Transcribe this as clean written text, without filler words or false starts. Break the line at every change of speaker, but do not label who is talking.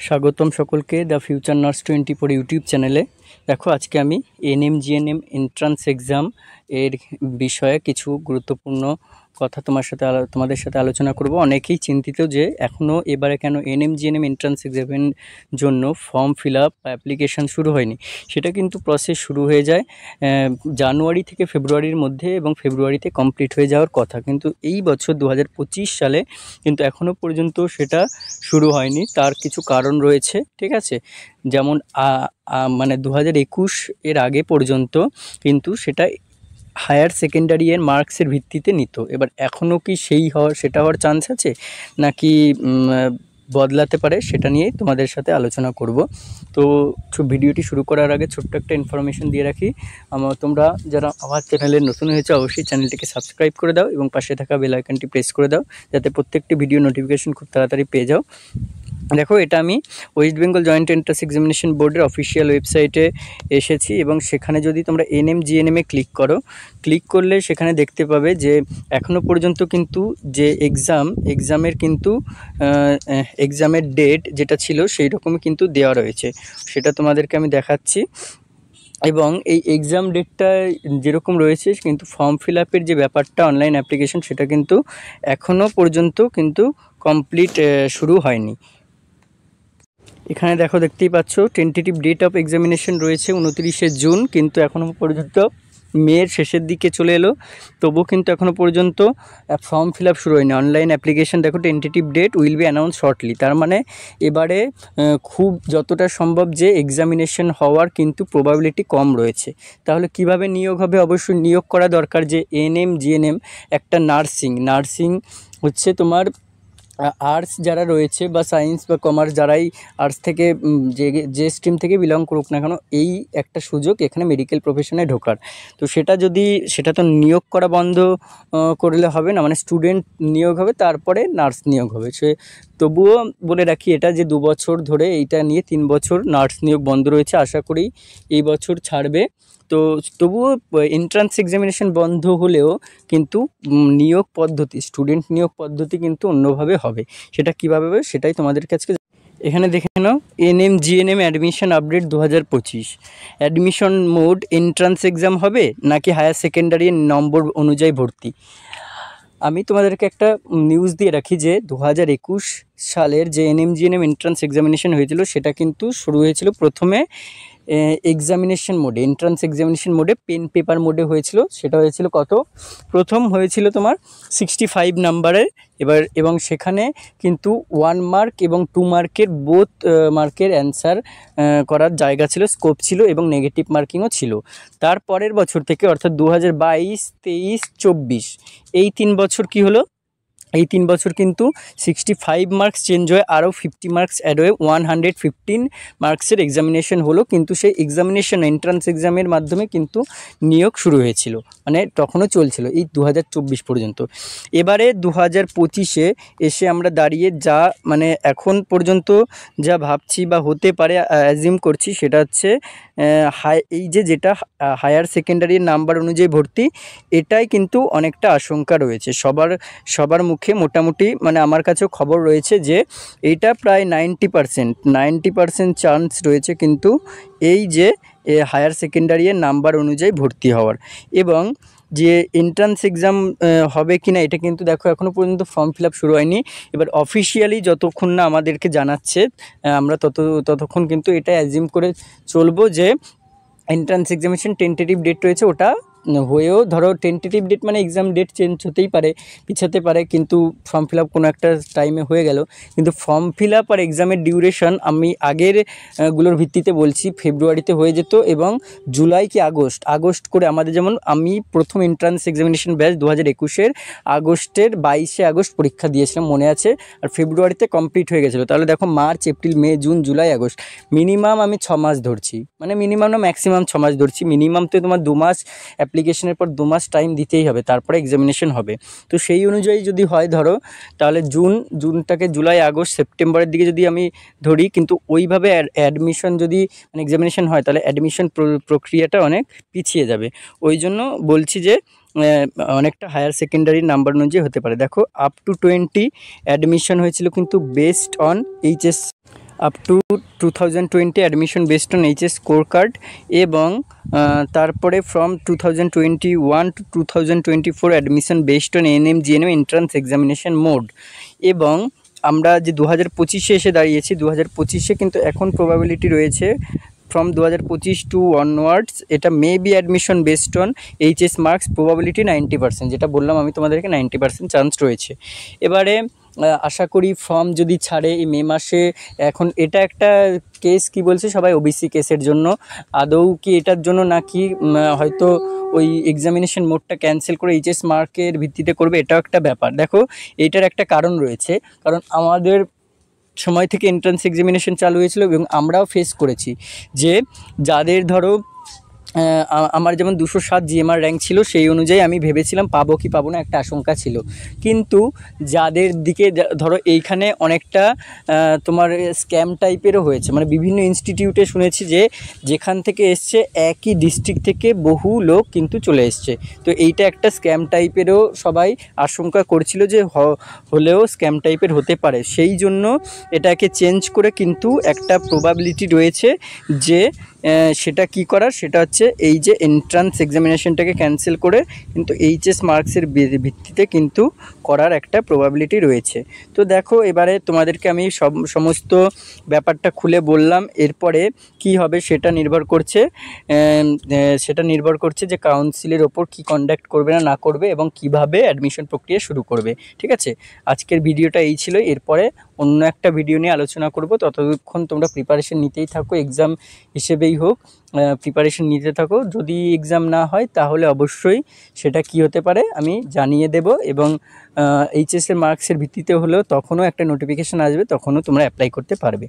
স্বাগতম সকলকে the future nurse 24 YouTube চ্যানেলে। দেখো আজকে আমি এনএম জিএনএম এন্ট্রান্স এক্সাম এর বিষয়ে কিছু গুরুত্বপূর্ণ কথা তোমাদের সাথে আলোচনা করব। অনেকেই চিন্তিত যে এখনও এবারে কেন এনএম জিএনএম এন্ট্রান্স এক্সামের জন্য ফর্ম ফিল আপ বা অ্যাপ্লিকেশান শুরু হয়নি। সেটা কিন্তু প্রসেস শুরু হয়ে যায় জানুয়ারি থেকে ফেব্রুয়ারির মধ্যে এবং ফেব্রুয়ারিতে কমপ্লিট হয়ে যাওয়ার কথা, কিন্তু এই বছর 2025 সালে কিন্তু এখনও পর্যন্ত সেটা শুরু হয়নি। তার কিছু কারণ রয়েছে, ঠিক আছে। যেমন মানে 2021 এর আগে পর্যন্ত কিন্তু সেটা হায়ার সেকেন্ডারি এর মার্কসের ভিত্তিতে নিত। এবার এখনও কি সেটা হওয়ার চান্স আছে নাকি বদলাতে পারে, সেটা নিয়েই তোমাদের সাথে আলোচনা করব। তো ভিডিওটি শুরু করার আগে ছোট্ট একটা ইনফরমেশন দিয়ে রাখি। তোমরা যারা আমার চ্যানেলে নতুন হয়েছে অবশ্যই চ্যানেলটিকে সাবস্ক্রাইব করে দাও এবং পাশে থাকা বেল আইকনটি প্রেস করে দাও, যাতে প্রত্যেকটি ভিডিও নোটিফিকেশন খুব তাড়াতাড়ি পেয়ে যাও। দেখো, এটা আমি West Bengal joint entrance examination বোর্ডের অফিসিয়াল ওয়েবসাইটে এসেছি এবং সেখানে যদি তোমরা এনএম জিএনএমে ক্লিক করলে সেখানে দেখতে পাবে যে এখনও পর্যন্ত কিন্তু যে এক্সামের কিন্তু এক্সামের ডেট যেটা ছিল সেই রকমই কিন্তু দেওয়া রয়েছে। সেটা তোমাদেরকে আমি দেখাচ্ছি। এবং এই এক্সাম ডেটটা যেরকম রয়েছে কিন্তু ফর্ম ফিল আপের যে ব্যাপারটা অনলাইন অ্যাপ্লিকেশন সেটা কিন্তু এখনও পর্যন্ত কিন্তু কমপ্লিট শুরু হয়নি। এখানে দেখতেই পাচ্ছ টেন্টেটিভ ডেট অফ এক্সামিনেশন রয়েছে 29শে জুন, কিন্তু এখনও পর্যন্ত মের শেষের দিকে চলে এলো, তবুও কিন্তু এখনও পর্যন্ত ফর্ম ফিল আপ শুরু হয়নি। অনলাইন অ্যাপ্লিকেশন দেখো, tentative date will be announce shortly. তার মানে এবারে খুব যতটা সম্ভব যে এক্সামিনেশন হওয়ার কিন্তু প্রবাবিলিটি কম রয়েছে। তাহলে কিভাবে নিয়োগ হবে? অবশ্যই নিয়োগ করা দরকার। যে এনএম জিএনএম একটা নার্সিং হচ্ছে তোমার আর্টস যারা রয়েছে বা সায়েন্স বা কমার্স, যারাই আর্টস থেকে যে স্ট্রিম থেকে বিলং করুক না কেন, এই একটা সুযোগ এখানে মেডিকেল প্রফেশনে ঢোকার। তো সেটা তো নিয়োগ করা বন্ধ করলে হবে না, মানে স্টুডেন্ট নিয়োগ হবে তারপরে নার্স নিয়োগ হবে। তবুও বলে রাখি এটা যে 2 বছর ধরে এইটা নিয়ে 3 বছর নার্স নিয়োগ বন্ধ রয়েছে, আশা করি এই বছর ছাড়বে। তো তবুও এন্ট্রান্স এক্সামিনেশন বন্ধ হলেও কিন্তু স্টুডেন্ট নিয়োগ পদ্ধতি কিন্তু অন্যভাবে হবে। সেটা কীভাবে হবে সেটাই তোমাদের কাছে এখানে দেখে নাও। NM GNM admission update 2025। Admission mode entrance exam হবে নাকি হায়ার সেকেন্ডারি নম্বর অনুযায়ী ভর্তি। আমি তোমাদেরকে একটা নিউজ দিয়ে রাখি যে 2021 সালের যে এনএম জিএনএম এন্ট্রান্স এক্সামিনেশন হয়েছিল সেটা কিন্তু শুরু হয়েছিল প্রথমে এন্ট্রান্স এক্সামিনেশন মোডে পেন পেপার মোডে হয়েছিল। সেটা হয়েছিল প্রথম হয়েছিল তোমার 65 নাম্বারের। এবং সেখানে কিন্তু 1 মার্ক এবং 2 মার্কের বোথ মার্কের অ্যান্সার করার জায়গা ছিল, স্কোপ ছিল এবং নেগেটিভ মার্কিংও ছিল। তার পরের বছর থেকে অর্থাৎ 2022, 23, 24 এই 3 বছর কি হলো, এই 3 বছর কিন্তু 65 মার্কস চেঞ্জ হয়ে আরও 50 মার্কস অ্যাড হয়ে 115 মার্কসের এক্সামিনেশন হলো। কিন্তু সেই এক্সামিনেশন এন্ট্রান্স এক্সামের মাধ্যমে কিন্তু নিয়োগ শুরু হয়েছিল, মানে তখনও চলছিল এই 2024 পর্যন্ত। এবারে 2025-এ এসে আমরা দাঁড়িয়ে যা মানে এখন পর্যন্ত যা ভাবছি বা হতে পারে অ্যাজিউম করছি সেটা হচ্ছে যেটা হায়ার সেকেন্ডারির নাম্বার অনুযায়ী ভর্তি, এটাই কিন্তু অনেকটা আশঙ্কা রয়েছে সবার মুখে। মোটামুটি মানে আমার কাছেও খবর রয়েছে যে এইটা প্রায় 90% চান্স রয়েছে কিন্তু এই যে হায়ার সেকেন্ডারি এর নাম্বার অনুযায়ী ভর্তি হওয়ার। এবং যে এন্ট্রান্স এক্সাম হবে কি না এটা কিন্তু দেখো এখনও পর্যন্ত ফর্ম ফিল আপ শুরু হয়নি। এবার অফিসিয়ালি যতক্ষণ না আমাদেরকে জানাচ্ছে আমরা ততক্ষণ কিন্তু এটা অ্যাজিউম করে চলবো যে এন্ট্রান্স এক্সামিনেশন টেন্টেটিভ ডেট রয়েছে, ওটা হয়েও ধরো টেন্টেটিভ ডেট মানে এক্সাম ডেট চেঞ্জ হতেই পারে, পিছাতে পারে, কিন্তু ফর্ম ফিল আপ কোনো একটা টাইমে হয়ে গেল। কিন্তু ফর্ম ফিল আপ আর এক্সামের ডিউরেশন আমি আগের গুলোর ভিত্তিতে বলছি, ফেব্রুয়ারিতে হয়ে যেত এবং জুলাই কি আগস্ট করে আমাদের, যেমন আমি প্রথম এন্ট্রান্স এক্সামিনেশন ব্যাচ 2021-এর আগস্টের 22শে আগস্ট পরীক্ষা দিয়েছিলাম মনে আছে, আর ফেব্রুয়ারিতে কমপ্লিট হয়ে গেছিলো। তাহলে দেখো মার্চ, এপ্রিল, মে, জুন, জুলাই, আগস্ট, মিনিমাম আমি 6 মাস ধরছি, মানে মিনিমাম না ম্যাক্সিমাম 6 মাস ধরছি। মিনিমাম তো তোমার 2 মাস অ্যাপ্লিকেশনের পর 2 মাস টাইম দিতেই হবে, তারপরে এক্সামিনেশন হবে। তো সেই অনুযায়ী যদি হয় ধরো, তাহলে জুনটাকে জুলাই, আগস্ট, সেপ্টেম্বরের দিকে যদি আমি ধরি, কিন্তু ওইভাবে অ্যাডমিশন যদি মানে এক্সামিনেশন হয় তাহলে অ্যাডমিশন প্রক্রিয়াটা অনেক পিছিয়ে যাবে। ওই জন্য বলছি যে অনেকটা হায়ার সেকেন্ডারির নাম্বার অনুযায়ী হতে পারে। দেখো up to 20 অ্যাডমিশন হয়েছিল কিন্তু based on HS up to 2020 admission based on HS score card এবং তারপরে from 2021 to 2024 admission based on ANM GNM entrance examination mode. এবং আমরা যে 2025-এ এসে দাঁড়িয়েছি, 2025-এ কিন্তু এখন প্রবাবিলিটি রয়েছে ফ্রম 2025 টু অনওয়ার্ডস এটা may be admission based on HS marks, probability 90%, যেটা বললাম আমি তোমাদেরকে 90% চান্স রয়েছে। এবারে আশা করি ফর্ম যদি ছাড়ে এই মে মাসে, এখন এটা একটা কেস কি বলছে সবাই ওবিসি কেসের জন্য, আদৌ কি এটার জন্য নাকি হয়তো ওই এক্সামিনেশন মোডটা ক্যান্সেল করে এইচএস মার্কের ভিত্তিতে করবে, এটাও একটা ব্যাপার। দেখো এইটার একটা কারণ রয়েছে, কারণ আমাদের সময় থেকে এন্ট্রান্স এক্সামিনেশন চালু হয়েছিল এবং আমরাও ফেস করেছি যে যাদের ধরো আমার যেমন 207 জিএমআর র্যাঙ্ক ছিল, সেই অনুযায়ী আমি ভেবেছিলাম পাবো কি পাবো না একটা আশঙ্কা ছিল। কিন্তু যাদের দিকে ধরো এইখানে অনেকটা তোমার স্ক্যাম টাইপেরও হয়েছে, মানে বিভিন্ন ইনস্টিটিউটে শুনেছি যে যেখান থেকে এসছে একই ডিস্ট্রিক্ট থেকে বহু লোক কিন্তু চলে এসছে। তো এইটা একটা স্ক্যাম টাইপেরও সবাই আশঙ্কা করছিল যে হলেও স্ক্যাম টাইপের হতে পারে, সেই জন্য এটাকে চেঞ্জ করে কিন্তু একটা প্রবাবিলিটি রয়েছে যে সেটা কি করার, সেটা হচ্ছে এই যে এন্ট্রান্স এক্সামিনেশনটাকে ক্যান্সেল করে কিন্তু এইচএস মার্কসের ভিত্তিতে কিন্তু করার একটা প্রবাবিলিটি রয়েছে। তো দেখো এবারে তোমাদেরকে আমি সমস্ত ব্যাপারটা খুলে বললাম, এরপরে কি হবে সেটা নির্ভর করছে যে কাউন্সিলের ওপর কি কন্ডাক্ট করবে না করবে এবং কিভাবে অ্যাডমিশন প্রক্রিয়া শুরু করবে। ঠিক আছে, আজকের ভিডিওটা এই ছিল, এরপরে অন্য একটা ভিডিও নিয়ে আলোচনা করব। ততক্ষণ তোমরা প্রিপারেশন নিতেই থাকো, এক্সাম হিসেবেই হোক প্রিপারেশন নিতে থাকো। যদি এক্সাম না হয় তাহলে অবশ্যই সেটা কি হতে পারে আমি জানিয়ে দেব, এবং এইচএসের মার্কসের ভিত্তিতে হলেও তখনও একটা নোটিফিকেশান আসবে, তখনও তোমরা অ্যাপ্লাই করতে পারবে।